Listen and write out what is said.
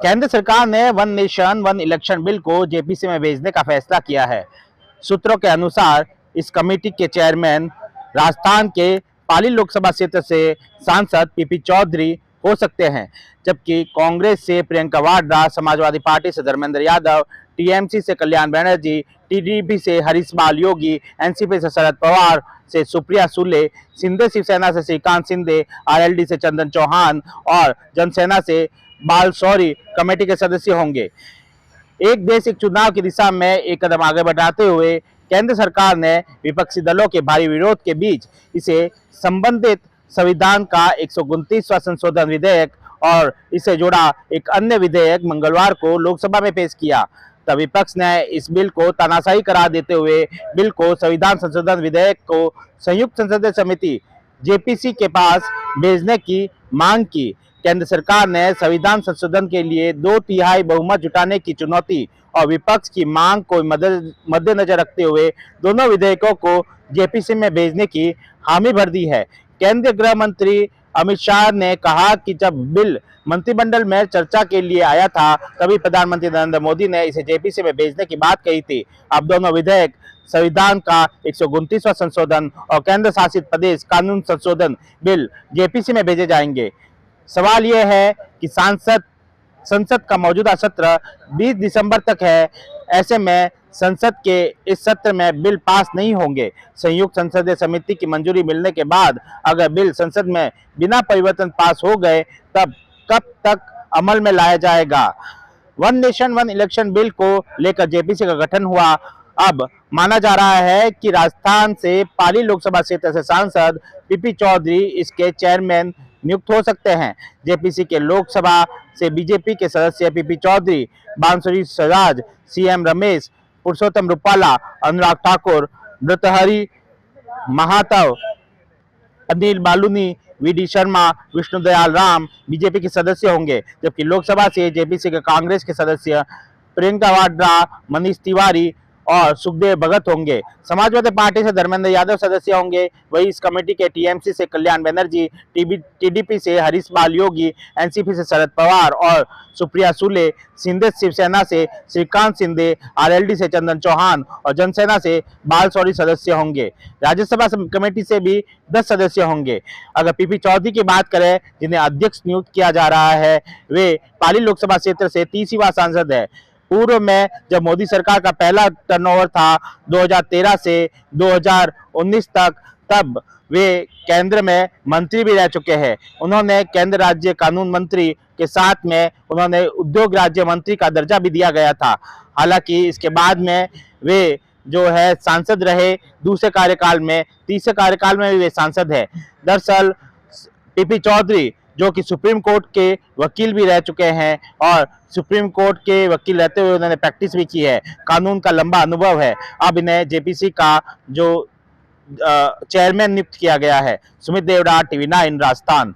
केंद्र सरकार ने one nation one election bill को जेपीसी में भेजने का फैसला किया है। सूत्रों के अनुसार इस कमेटी के चेयरमैन राजस्थान के पाली लोकसभा क्षेत्र से सांसद पीपी चौधरी हो सकते हैं, जबकि कांग्रेस से प्रियंका वाड्रा, समाजवादी पार्टी से धर्मेंद्र यादव, टीएमसी से कल्याण बनर्जी, टीडीपी से हरीश बाल योगी, एनसीपी से शरद पवार से सुप्रिया सुले, शिंदे शिवसेना से श्रीकांत शिंदे, आरएलडी से चंदन चौहान और जनसेना से बाल शौरी कमेटी के सदस्य होंगे। एक देश एक चुनाव की दिशा में एक कदम आगे बढ़ाते हुए केंद्र सरकार ने विपक्षी दलों के भारी विरोध के बीच इसे संबंधित संविधान का 129वां संशोधन विधेयक और इसे जुड़ा एक अन्य विधेयक मंगलवार को लोकसभा में पेश किया। तब विपक्ष ने इस बिल को तानाशाही करार देते हुए बिल को संविधान संशोधन विधेयक को संयुक्त संसदीय समिति जेपीसी के पास भेजने की मांग की। केंद्र सरकार ने संविधान संशोधन के लिए 2/3 बहुमत जुटाने की चुनौती और विपक्ष की मांग को मद्देनजर रखते हुए दोनों विधेयकों को जेपीसी में भेजने की हामी भर दी है। केंद्रीय गृह मंत्री अमित शाह ने कहा कि जब बिल मंत्रिमंडल में चर्चा के लिए आया था, तभी प्रधानमंत्री नरेंद्र मोदी ने इसे जेपीसी में भेजने की बात कही थी। अब दोनों विधेयक संविधान का 129वां संशोधन और केंद्र शासित प्रदेश कानून संशोधन बिल जेपीसी में भेजे जाएंगे। सवाल यह है कि संसद का मौजूदा सत्र 20 दिसंबर तक है। ऐसे में संसद के इस सत्र में बिल पास नहीं होंगे। संयुक्त संसदीय समिति की मंजूरी मिलने के बाद अगर बिल संसद में बिना परिवर्तन पास हो गए, तब कब तक अमल में लाया जाएगा। One nation one election bill को लेकर जेपीसी का गठन हुआ। अब माना जा रहा है कि राजस्थान से पाली लोकसभा क्षेत्र से सांसद पीपी चौधरी इसके चेयरमैन नियुक्त हो सकते हैं। जेपीसी के लोकसभा से बीजेपी के सदस्य पीपी चौधरी, बांसुरी Swaraj, CM Ramesh, Purushottam Rupala, Anurag Thakur, Bhartrihari महाताव, Anil Baluni, VD Sharma, विष्णुदयाल Ram BJP के सदस्य होंगे, जबकि लोकसभा से जेपीसी के कांग्रेस के सदस्य प्रियंका वाड्रा, मनीष तिवारी और सुखदेव भगत होंगे। समाजवादी पार्टी से धर्मेंद्र यादव सदस्य होंगे। वही इस कमेटी के टीएमसी से कल्याण बनर्जी, टीडीपी से हरीश बाल योगी, एनसीपी से शरद पवार और सुप्रिया सुले, शिंदे शिवसेना से श्रीकांत शिंदे, आरएलडी से चंदन चौहान और जनसेना से बाल शौरी सदस्य होंगे। राज्यसभा कमेटी से भी 10 सदस्य होंगे। अगर पीपी चौधरी की बात करें, जिन्हें अध्यक्ष नियुक्त किया जा रहा है, वे पाली लोकसभा क्षेत्र से 30वां सांसद है। पूर्व में जब मोदी सरकार का पहला टर्नओवर था 2013 से 2019 तक, तब वे केंद्र में मंत्री भी रह चुके हैं। उन्होंने केंद्र राज्य कानून मंत्री के साथ में उन्होंने उद्योग राज्य मंत्री का दर्जा भी दिया गया था। हालांकि इसके बाद में वे जो है सांसद रहे दूसरे कार्यकाल में, तीसरे कार्यकाल में भी वे सांसद है। दरअसल पीपी चौधरी जो कि सुप्रीम कोर्ट के वकील भी रह चुके हैं और सुप्रीम कोर्ट के वकील रहते हुए उन्होंने प्रैक्टिस भी की है, कानून का लंबा अनुभव है। अब इन्हें जेपीसी का जो चेयरमैन नियुक्त किया गया है। सुमित देवड़ा, टीवी 9 राजस्थान।